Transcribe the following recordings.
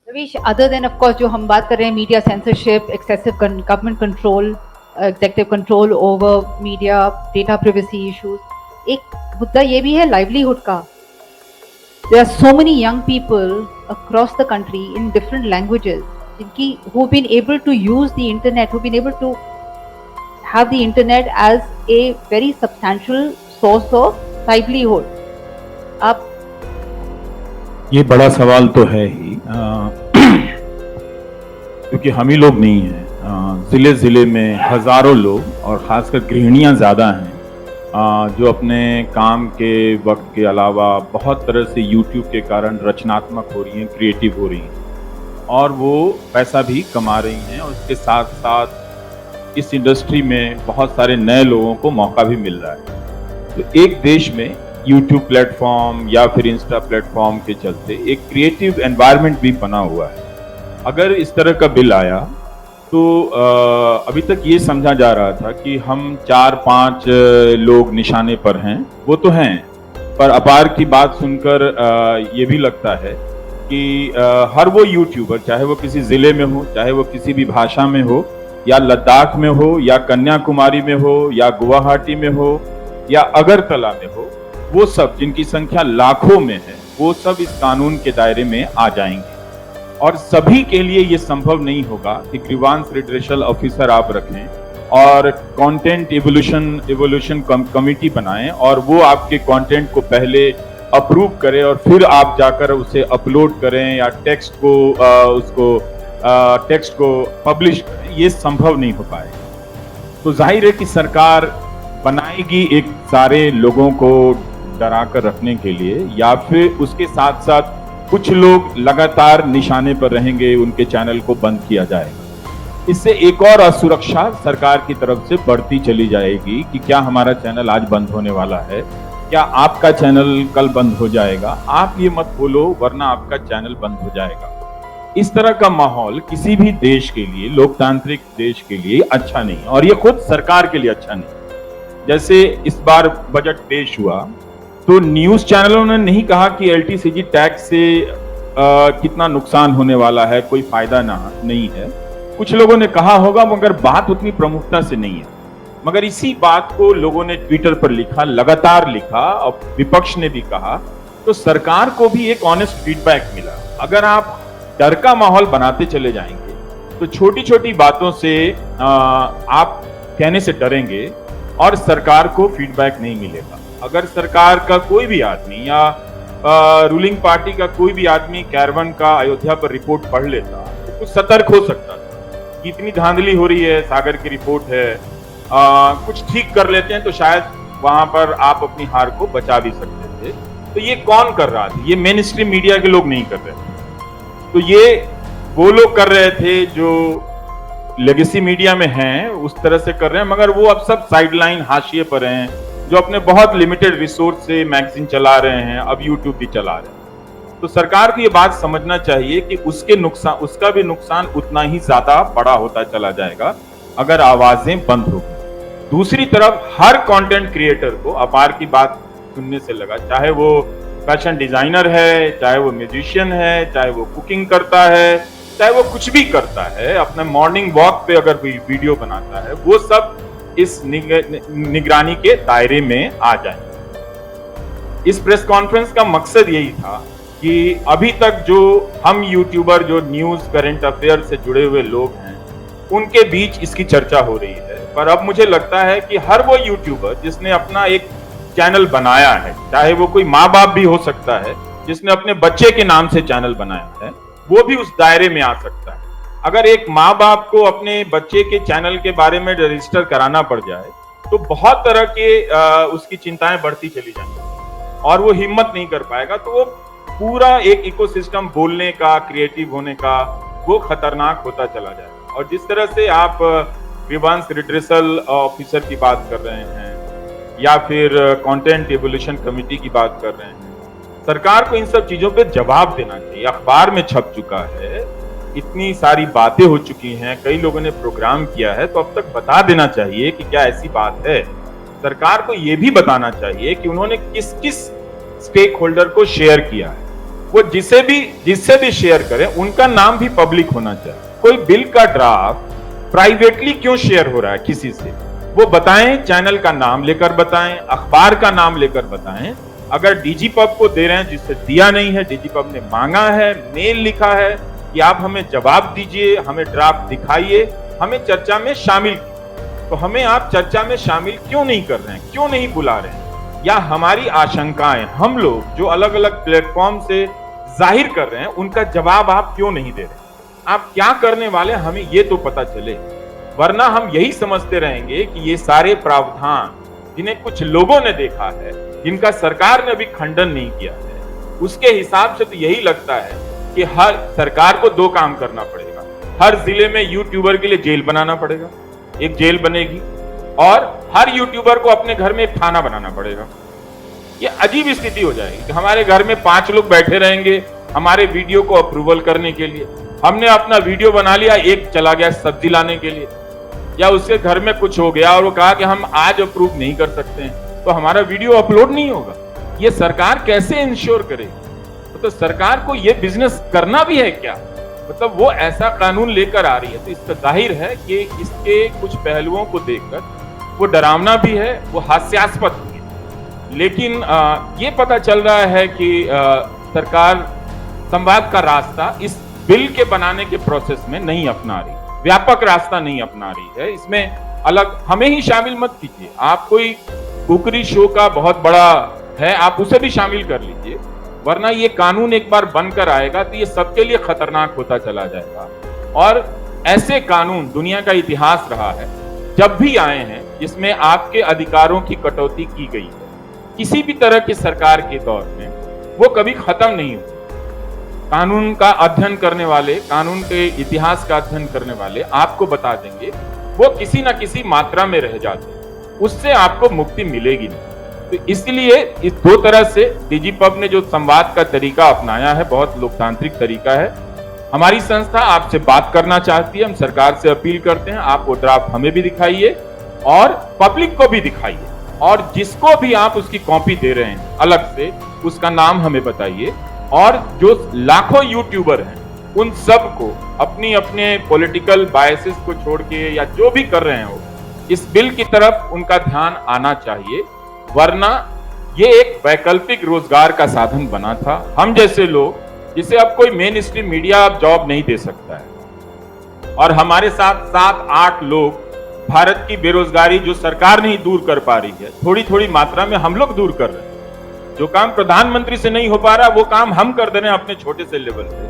Ravish, other than of course जो हम बात कर रहे हैं media censorship, excessive government control, executive control over media, data privacy issues, एक मुद्दा ये भी है लाइवलीहुड का. There are so many young people across the country in different languages जिनकी who've been able to use the internet, who've been able to have the internet as a very substantial source of livelihood. आप ये बड़ा सवाल तो है ही क्योंकि हम ही लोग नहीं हैं, ज़िले ज़िले में हज़ारों लोग और ख़ासकर गृहिणियाँ ज़्यादा हैं जो अपने काम के वक्त के अलावा बहुत तरह से YouTube के कारण रचनात्मक हो रही हैं, क्रिएटिव हो रही हैं और वो पैसा भी कमा रही हैं और उसके साथ साथ इस इंडस्ट्री में बहुत सारे नए लोगों को मौका भी मिल रहा है. तो एक देश में YouTube प्लेटफॉर्म या फिर इंस्टा प्लेटफॉर्म के चलते एक क्रिएटिव एनवायरनमेंट भी बना हुआ है. अगर इस तरह का बिल आया तो अभी तक ये समझा जा रहा था कि हम 4-5 लोग निशाने पर हैं, वो तो हैं, पर अपार की बात सुनकर ये भी लगता है कि हर वो यूट्यूबर, चाहे वो किसी ज़िले में हो, चाहे वो किसी भी भाषा में हो, या लद्दाख में हो, या कन्याकुमारी में हो, या गुवाहाटी में हो, या अगरतला में हो, वो सब जिनकी संख्या लाखों में है, वो सब इस कानून के दायरे में आ जाएंगे. और सभी के लिए ये संभव नहीं होगा कि ग्रीवांस रिड्रेशल ऑफिसर आप रखें और कंटेंट इवोल्यूशन कमिटी बनाएं और वो आपके कंटेंट को पहले अप्रूव करे और फिर आप जाकर उसे अपलोड करें या टेक्स्ट को पब्लिश करें. ये संभव नहीं हो पाए. तो जाहिर है कि सरकार बनाएगी एक सारे लोगों को डरा कर रखने के लिए, या फिर उसके साथ साथ कुछ लोग लगातार निशाने पर रहेंगे, उनके चैनल को बंद किया जाएगा. इससे एक और असुरक्षा सरकार की तरफ से बढ़ती चली जाएगी कि क्या हमारा चैनल आज बंद होने वाला है, क्या आपका चैनल कल बंद हो जाएगा, आप ये मत बोलो वरना आपका चैनल बंद हो जाएगा. इस तरह का माहौल किसी भी देश के लिए, लोकतांत्रिक देश के लिए अच्छा नहीं, और ये खुद सरकार के लिए अच्छा नहीं. जैसे इस बार बजट पेश हुआ तो न्यूज चैनलों ने नहीं कहा कि एलटीसीजी टैक्स से कितना नुकसान होने वाला है, कोई फायदा नहीं है. कुछ लोगों ने कहा होगा मगर बात उतनी प्रमुखता से नहीं है. मगर इसी बात को लोगों ने ट्विटर पर लिखा, लगातार लिखा, और विपक्ष ने भी कहा, तो सरकार को भी एक ऑनेस्ट फीडबैक मिला. अगर आप डर का माहौल बनाते चले जाएंगे तो छोटी छोटी बातों से आप कहने से डरेंगे और सरकार को फीडबैक नहीं मिलेगा. अगर सरकार का कोई भी आदमी या रूलिंग पार्टी का कोई भी आदमी कैरवन का अयोध्या पर रिपोर्ट पढ़ लेता तो कुछ सतर्क हो सकता था कि इतनी धांधली हो रही है, सागर की रिपोर्ट है, कुछ ठीक कर लेते हैं तो शायद वहां पर आप अपनी हार को बचा भी सकते थे. तो ये कौन कर रहा था? ये मेन स्ट्रीम मीडिया के लोग नहीं कर रहे थे. तो ये वो लोग कर रहे थे जो लेगेसी मीडिया में हैं, उस तरह से कर रहे हैं, मगर वो अब सब साइडलाइन, हाशिए पर हैं, जो अपने बहुत लिमिटेड रिसोर्स से मैगजीन चला रहे हैं, अब यूट्यूब भी चला रहे हैं. तो सरकार को ये बात समझना चाहिए कि उसका भी नुकसान उतना ही ज्यादा बड़ा होता चला जाएगा अगर आवाजें बंद होगी. दूसरी तरफ हर कंटेंट क्रिएटर को, अपार की बात सुनने से लगा, चाहे वो फैशन डिजाइनर है, चाहे वो म्यूजिशियन है, चाहे वो कुकिंग करता है, चाहे वो कुछ भी करता है, अपने मॉर्निंग वॉक पे अगर कोई वीडियो बनाता है, वो सब इस निगरानी के दायरे में आ जाए. इस प्रेस कॉन्फ्रेंस का मकसद यही था कि अभी तक जो हम यूट्यूबर, जो न्यूज करंट अफेयर से जुड़े हुए लोग हैं, उनके बीच इसकी चर्चा हो रही है. पर अब मुझे लगता है कि हर वो यूट्यूबर जिसने अपना एक चैनल बनाया है, चाहे वो कोई माँ बाप भी हो सकता है जिसने अपने बच्चे के नाम से चैनल बनाया है, वो भी उस दायरे में आ सकता है. अगर एक माँ बाप को अपने बच्चे के चैनल के बारे में रजिस्टर कराना पड़ जाए तो बहुत तरह के उसकी चिंताएं बढ़ती चली जाएंगी और वो हिम्मत नहीं कर पाएगा. तो वो पूरा एक इकोसिस्टम बोलने का, क्रिएटिव होने का, वो खतरनाक होता चला जाएगा. और जिस तरह से आप ग्रीवांस रिड्रेसल ऑफिसर की बात कर रहे हैं या फिर कंटेंट इवोल्यूशन कमिटी की बात कर रहे हैं, सरकार को इन सब चीजों पे जवाब देना चाहिए. अखबार में छप चुका है, इतनी सारी बातें हो चुकी हैं, कई लोगों ने प्रोग्राम किया है, तो अब तक बता देना चाहिए कि क्या ऐसी बात है. सरकार को यह भी बताना चाहिए कि उन्होंने किस किस स्टेक होल्डर को शेयर किया है. वो जिससे भी शेयर करें उनका नाम भी पब्लिक होना चाहिए। कोई बिल का ड्राफ्ट प्राइवेटली क्यों शेयर हो रहा है किसी से, वो बताएं, चैनल का नाम लेकर बताएं, अखबार का नाम लेकर बताएं। अगर डीजी पब को दे रहे हैं जिससे दिया नहीं है, डीजी पब ने मांगा है, मेल लिखा है कि आप हमें जवाब दीजिए, हमें ड्राफ्ट दिखाइए, हमें चर्चा में शामिल कीजिए, तो हमें आप चर्चा में शामिल क्यों नहीं कर रहे हैं, क्यों नहीं बुला रहे हैं? या हमारी आशंकाएं हम लोग जो अलग अलग प्लेटफॉर्म से जाहिर कर रहे हैं उनका जवाब आप क्यों नहीं दे रहे? आप क्या करने वाले हमें ये तो पता चले, वरना हम यही समझते रहेंगे कि ये सारे प्रावधान जिन्हें कुछ लोगों ने देखा है, जिनका सरकार ने अभी खंडन नहीं किया है, उसके हिसाब से तो यही लगता है कि हर सरकार को दो काम करना पड़ेगा। हर जिले में यूट्यूबर के लिए जेल बनाना पड़ेगा, एक जेल बनेगी, और हर यूट्यूबर को अपने घर में एक थाना बनाना पड़ेगा। ये अजीब स्थिति हो जाएगी कि हमारे घर में 5 लोग बैठे रहेंगे हमारे वीडियो को अप्रूवल करने के लिए। हमने अपना वीडियो बना लिया, एक चला गया सब्जी लाने के लिए, या उसके घर में कुछ हो गया और वो कहा कि हम आज अप्रूव नहीं कर सकते हैं, तो हमारा वीडियो अपलोड नहीं होगा। ये सरकार कैसे इंश्योर करेगी? तो सरकार को ये बिजनेस करना भी है क्या? मतलब वो ऐसा कानून लेकर आ रही है तो इसका जाहिर है कि इसके कुछ पहलुओं को देखकर वो डरावना भी है, वो हास्यास्पद भी है। लेकिन ये पता चल रहा है कि सरकार संवाद का रास्ता इस बिल के बनाने के प्रोसेस में नहीं अपना रही, व्यापक रास्ता नहीं अपना रही है। इसमें अलग हमें ही शामिल मत कीजिए। आप कोई कुकरी शो का बहुत बड़ा है, आप उसे भी शामिल कर लीजिए, वरना ये कानून एक बार बनकर आएगा तो ये सबके लिए खतरनाक होता चला जाएगा। और ऐसे कानून दुनिया का इतिहास रहा है, जब भी आए हैं जिसमें आपके अधिकारों की कटौती की गई है, किसी भी तरह की सरकार के दौर में, वो कभी खत्म नहीं हुई। कानून का अध्ययन करने वाले, कानून के इतिहास का अध्ययन करने वाले आपको बता देंगे वो किसी ना किसी मात्रा में रह जाते हैं, उससे आपको मुक्ति मिलेगी नहीं। तो इसलिए इस दो तरह से डीजी पब ने जो संवाद का तरीका अपनाया है, बहुत लोकतांत्रिक तरीका है। हमारी संस्था आपसे बात करना चाहती है, हम सरकार से अपील करते हैं, आप वो ड्राफ्ट हमें भी दिखाइए और पब्लिक को भी दिखाइए, और जिसको भी आप उसकी कॉपी दे रहे हैं अलग से उसका नाम हमें बताइए। और जो लाखों यूट्यूबर हैं उन सबको अपनी अपने पॉलिटिकल बायसेस को छोड़ के या जो भी कर रहे हैं वो इस बिल की तरफ उनका ध्यान आना चाहिए, वरना ये एक वैकल्पिक रोजगार का साधन बना था। हम जैसे लोग, जिसे अब कोई मेन स्ट्रीम मीडिया अब जॉब नहीं दे सकता है, और हमारे साथ 7-8 लोग भारत की बेरोजगारी जो सरकार नहीं दूर कर पा रही है, थोड़ी थोड़ी मात्रा में हम लोग दूर कर रहे हैं। जो काम प्रधानमंत्री से नहीं हो पा रहा वो काम हम कर दे रहे हैं अपने छोटे से लेवल पे।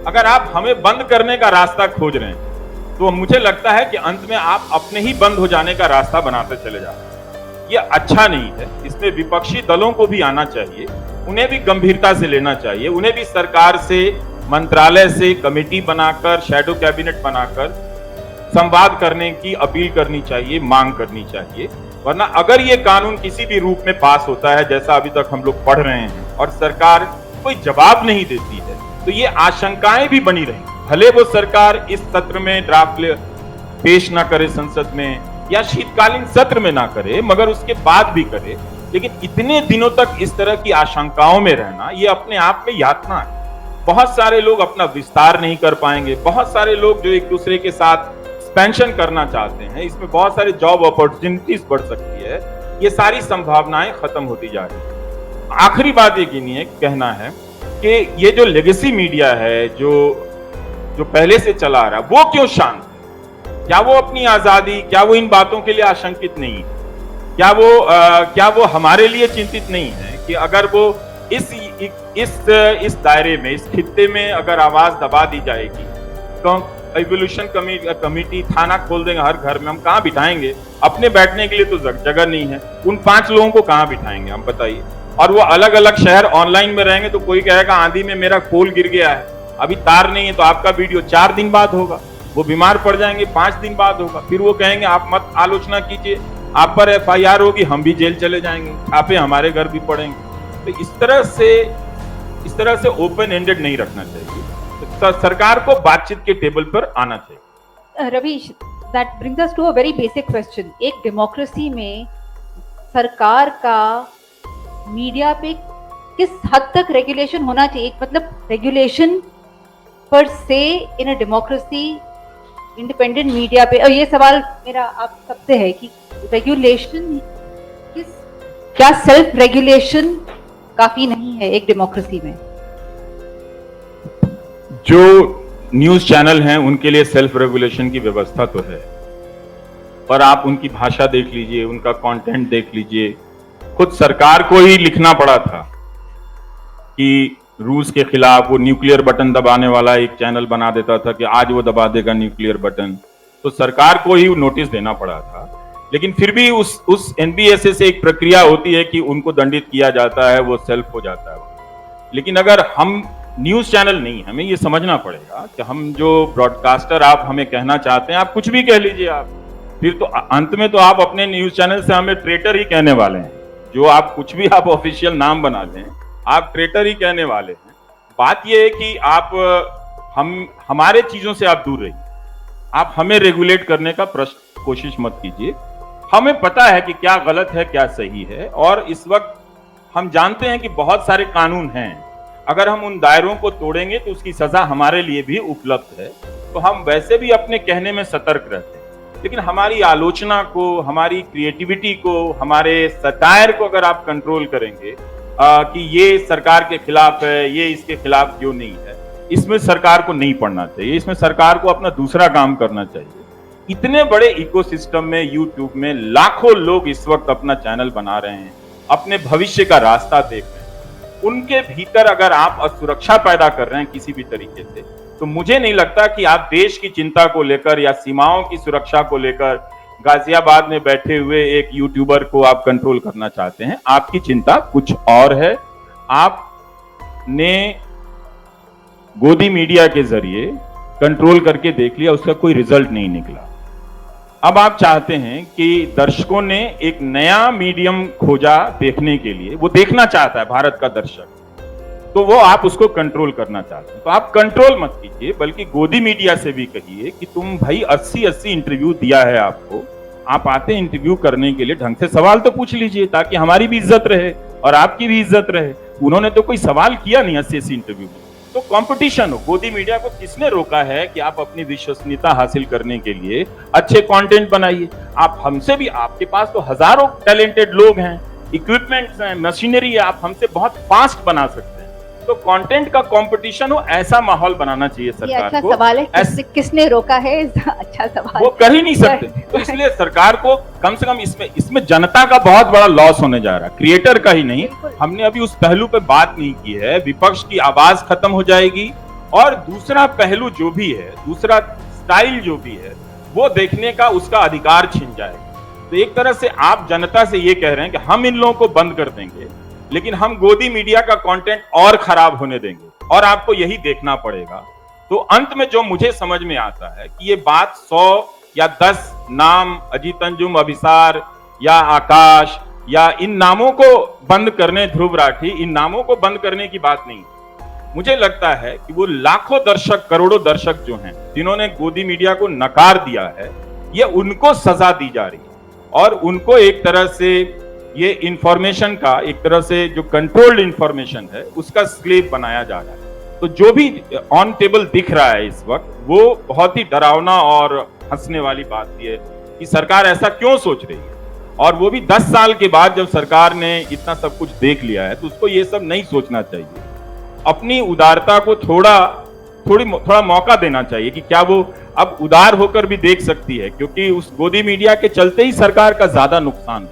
अगर आप हमें बंद करने का रास्ता खोज रहे हैं तो मुझे लगता है कि अंत में आप अपने ही बंद हो जाने का रास्ता बनाते चले जा रहे हैं। ये अच्छा नहीं है। इसमें विपक्षी दलों को भी आना चाहिए, उन्हें भी गंभीरता से लेना चाहिए, उन्हें भी सरकार से, मंत्रालय से कमेटी बनाकर, शैडो कैबिनेट बनाकर संवाद करने की अपील करनी चाहिए, मांग करनी चाहिए। वरना अगर ये कानून किसी भी रूप में पास होता है, जैसा अभी तक हम लोग पढ़ रहे हैं, और सरकार कोई जवाब नहीं देती है, तो ये आशंकाएं भी बनी रहेंगी। भले वो सरकार इस सत्र में ड्राफ्ट पेश ना करे संसद में, या शीतकालीन सत्र में ना करे, मगर उसके बाद भी करे, लेकिन इतने दिनों तक इस तरह की आशंकाओं में रहना, ये अपने आप में यातना है। बहुत सारे लोग अपना विस्तार नहीं कर पाएंगे, बहुत सारे लोग जो एक दूसरे के साथ एक्सपेंशन करना चाहते हैं, इसमें बहुत सारे जॉब अपॉर्चुनिटीज बढ़ सकती है, ये सारी संभावनाएं खत्म होती जा रही है। आखिरी बात एक ही कहना है कि ये जो लेगेसी मीडिया है, जो पहले से चला आ रहा है, वो क्यों शांत है? क्या वो अपनी आजादी, क्या वो इन बातों के लिए आशंकित नहीं है? क्या वो हमारे लिए चिंतित नहीं है कि अगर वो इस दायरे में, इस खित्ते में अगर आवाज दबा दी जाएगी तो एवोल्यूशन कमेटी थाना खोल देंगे हर घर में, हम कहाँ बिठाएंगे? अपने बैठने के लिए तो जगह नहीं है, उन 5 लोगों को कहाँ बिठाएंगे हम बताइए? और वो अलग अलग शहर ऑनलाइन में रहेंगे तो कोई कहेगा आंधी में मेरा पोल गिर गया है, अभी तार नहीं है, तो आपका वीडियो 4 दिन बाद होगा। वो बीमार पड़ जाएंगे, 5 दिन बाद होगा, फिर वो कहेंगे आप मत आलोचना कीजिए, आप पर FIR होगी, हम भी जेल चले जाएंगे, छापे हमारे घर भी पड़ेंगे। तो इस तरह से ओपन एंडेड नहीं रखना चाहिए। तो सरकार को बातचीत के टेबल पर आना चाहिए। Ravish, that brings us to a very basic question. एक डेमोक्रेसी में सरकार का मीडिया पे किस हद तक रेगुलेशन होना चाहिए, मतलब रेगुलेशन पर से इन अ डेमोक्रेसी इंडिपेंडेंट मीडिया पे। और ये सवाल मेरा आप सबसे है कि रेगुलेशन किस, क्या सेल्फ रेगुलेशन काफी नहीं है एक डेमोक्रेसी में? जो न्यूज चैनल हैं उनके लिए सेल्फ रेगुलेशन की व्यवस्था तो है, पर आप उनकी भाषा देख लीजिए, उनका कंटेंट देख लीजिए। खुद सरकार को ही लिखना पड़ा था कि रूस के खिलाफ वो न्यूक्लियर बटन दबाने वाला एक चैनल बना देता था कि आज वो दबा देगा न्यूक्लियर बटन, तो सरकार को ही नोटिस देना पड़ा था। लेकिन फिर भी उस एनबीएसए से एक प्रक्रिया होती है कि उनको दंडित किया जाता है, वो सेल्फ हो जाता है। लेकिन अगर हम न्यूज चैनल नहीं, हमें ये समझना पड़ेगा कि हम जो ब्रॉडकास्टर आप हमें कहना चाहते हैं, आप कुछ भी कह लीजिए, आप फिर तो अंत में तो आप अपने न्यूज चैनल से हमें ट्रेटर ही कहने वाले हैं। जो आप कुछ भी आप ऑफिशियल नाम बना लें, आप ट्रेटर ही कहने वाले हैं। बात यह है कि आप हमारे चीजों से आप दूर रहिए, आप हमें रेगुलेट करने का कोशिश मत कीजिए। हमें पता है कि क्या गलत है क्या सही है, और इस वक्त हम जानते हैं कि बहुत सारे कानून हैं, अगर हम उन दायरों को तोड़ेंगे तो उसकी सजा हमारे लिए भी उपलब्ध है। तो हम वैसे भी अपने कहने में सतर्क रहते हैं, लेकिन हमारी आलोचना को, हमारी क्रिएटिविटी को, हमारे सटायर को अगर आप कंट्रोल करेंगे कि ये सरकार के खिलाफ है, ये इसके खिलाफ क्यों नहीं है, इसमें सरकार को नहीं पड़ना चाहिए। इसमें सरकार को अपना दूसरा काम करना चाहिए। इतने बड़े इकोसिस्टम में, यूट्यूब में लाखों लोग इस वक्त अपना चैनल बना रहे हैं, अपने भविष्य का रास्ता देख रहे हैं। उनके भीतर अगर आप असुरक्षा पैदा कर रहे हैं किसी भी तरीके से, तो मुझे नहीं लगता कि आप देश की चिंता को लेकर या सीमाओं की सुरक्षा को लेकर गाजियाबाद में बैठे हुए एक यूट्यूबर को आप कंट्रोल करना चाहते हैं। आपकी चिंता कुछ और है। आपने गोदी मीडिया के जरिए कंट्रोल करके देख लिया, उसका कोई रिजल्ट नहीं निकला। अब आप चाहते हैं कि दर्शकों ने एक नया मीडियम खोजा देखने के लिए, वो देखना चाहता है भारत का दर्शक, तो वो आप उसको कंट्रोल करना चाहते हैं। तो आप कंट्रोल मत कीजिए, बल्कि गोदी मीडिया से भी कहिए कि तुम भाई 80-80 इंटरव्यू दिया है आपको, आप आते इंटरव्यू करने के लिए, ढंग से सवाल तो पूछ लीजिए ताकि हमारी भी इज्जत रहे और आपकी भी इज्जत रहे। उन्होंने तो कोई सवाल किया नहीं 80-80 इंटरव्यू में। तो कंपटीशन हो। गोदी मीडिया को किसने रोका है कि आप अपनी विश्वसनीयता हासिल करने के लिए अच्छे कंटेंट बनाइए। आप हमसे भी, आपके पास तो हजारों टैलेंटेड लोग हैं, इक्विपमेंट्स हैं, मशीनरी है, आप हमसे बहुत फास्ट बना सकते हैं। तो कंटेंट का कंपटीशन हो, ऐसा माहौल बनाना चाहिए सरकार अच्छा को। सवाल है, किसने रोका है? अच्छा सवाल, वो कर ही नहीं सकते। तो इसलिए सरकार को कम से कम इसमें जनता का बहुत बड़ा लॉस होने जा रहा है, क्रिएटर का ही नहीं। हमने अभी उस पहलू पे बात नहीं की है। विपक्ष की आवाज खत्म हो जाएगी, और दूसरा पहलू जो भी है, दूसरा स्टाइल जो भी है, वो देखने का उसका अधिकार छिन जाएगा। तो एक तरह से आप जनता से ये कह रहे हैं कि हम इन लोगों को बंद कर देंगे, लेकिन हम गोदी मीडिया का कंटेंट और खराब होने देंगे, और आपको यही देखना पड़ेगा। तो अंत में जो मुझे समझ में आता है कि ये बात 100 या 10 नाम, अजीत अंजुम, अभिसार या आकाश या इन नामों को बंद करने, ध्रुव राठी, इन नामों को बंद करने की बात नहीं। मुझे लगता है कि वो लाखों दर्शक, करोड़ों दर्शक जो हैं, जिन्होंने गोदी मीडिया को नकार दिया है, ये उनको सजा दी जा रही है, और उनको एक तरह से ये इंफॉर्मेशन का, एक तरह से जो कंट्रोल्ड इंफॉर्मेशन है, उसका स्लेव बनाया जा रहा है। तो जो भी ऑन टेबल दिख रहा है इस वक्त, वो बहुत ही डरावना और हंसने वाली बात ये है कि सरकार ऐसा क्यों सोच रही है, और वो भी 10 साल के बाद जब सरकार ने इतना सब कुछ देख लिया है, तो उसको ये सब नहीं सोचना चाहिए। अपनी उदारता को थोड़ा मौका देना चाहिए कि क्या वो अब उदार होकर भी देख सकती है, क्योंकि उस गोदी मीडिया के चलते ही सरकार का ज्यादा नुकसान,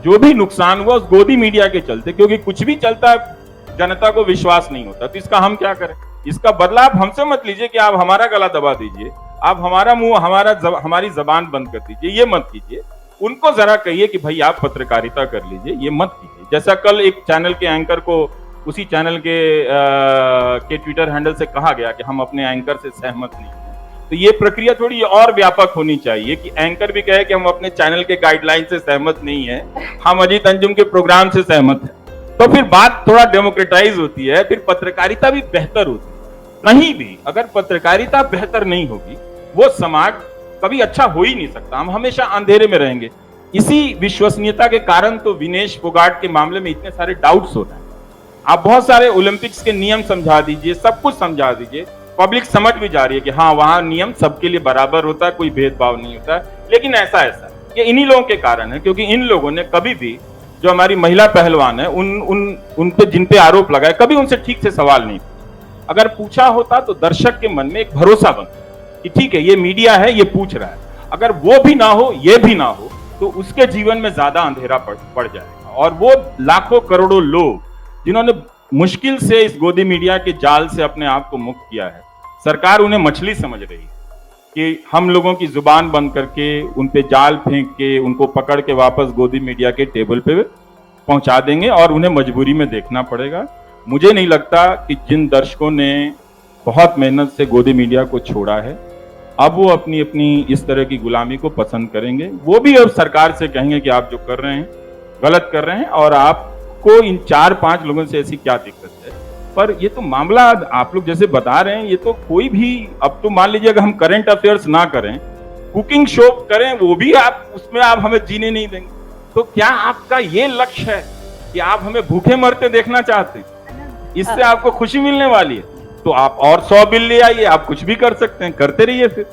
जो भी नुकसान हुआ उस गोदी मीडिया के चलते, क्योंकि कुछ भी चलता है जनता को विश्वास नहीं होता। तो इसका हम क्या करें? इसका बदला आप हमसे मत लीजिए कि आप हमारा गला दबा दीजिए, आप हमारा मुंह, हमारी जबान बंद कर दीजिए, ये मत कीजिए। उनको जरा कहिए कि भाई आप पत्रकारिता कर लीजिए, ये मत कीजिए। जैसा कल एक चैनल के एंकर को उसी चैनल के ट्विटर हैंडल से कहा गया कि हम अपने एंकर से सहमत नहीं हैं, तो ये प्रक्रिया थोड़ी और व्यापक होनी चाहिए कि एंकर भी कहे कि हम अपने चैनल के गाइडलाइन से सहमत नहीं है, हम अजीत अंजुम के प्रोग्राम से सहमत हैं। तो फिर बात थोड़ा डेमोक्रेटाइज होती है, फिर पत्रकारिता भी बेहतर होती है। कहीं भी अगर पत्रकारिता बेहतर नहीं होगी, वो समाज कभी अच्छा हो ही नहीं सकता। हम हमेशा अंधेरे में रहेंगे। इसी विश्वसनीयता के कारण तो विनेश फोगाट के मामले में इतने सारे डाउट्स हो रहे हैं आप बहुत सारे ओलंपिक्स के नियम समझा दीजिए, सब कुछ समझा दीजिए, पब्लिक समझ भी जा रही है कि हाँ वहां नियम सबके लिए बराबर होता है, कोई भेदभाव नहीं होता है। लेकिन ऐसा ये इन्हीं लोगों के कारण है, क्योंकि इन लोगों ने कभी भी जो हमारी महिला पहलवान है उन पे जिन पे आरोप लगाए, कभी उनसे ठीक से सवाल नहीं पूछा। अगर पूछा होता तो दर्शक के मन में एक भरोसा बनता कि ठीक है ये मीडिया है, ये पूछ रहा है। अगर वो भी ना हो, ये भी ना हो, तो उसके जीवन में ज्यादा अंधेरा पड़ जाएगा। और वो लाखों करोड़ों लोग जिन्होंने मुश्किल से इस गोदी मीडिया के जाल से अपने आप को मुक्त किया है, सरकार उन्हें मछली समझ रही है कि हम लोगों की जुबान बंद करके उन पे जाल फेंक के उनको पकड़ के वापस गोदी मीडिया के टेबल पे पहुंचा देंगे और उन्हें मजबूरी में देखना पड़ेगा। मुझे नहीं लगता कि जिन दर्शकों ने बहुत मेहनत से गोदी मीडिया को छोड़ा है, अब वो अपनी अपनी इस तरह की गुलामी को पसंद करेंगे। वो भी अब सरकार से कहेंगे कि आप जो कर रहे हैं गलत कर रहे हैं और आपको इन 4-5 लोगों से ऐसी क्या दिक्कत है। पर ये तो मामला आप लोग जैसे बता रहे हैं, ये तो कोई भी, अब तो मान लीजिए अगर हम करंट अफेयर्स ना करें, कुकिंग शो करें, वो भी आप उसमें आप हमें जीने नहीं देंगे। तो क्या आपका ये लक्ष्य है कि आप हमें भूखे मरते देखना चाहते हैं? इससे आपको खुशी मिलने वाली है तो आप और 100 बिल ले आइए, आप कुछ भी कर सकते हैं, करते रहिए फिर।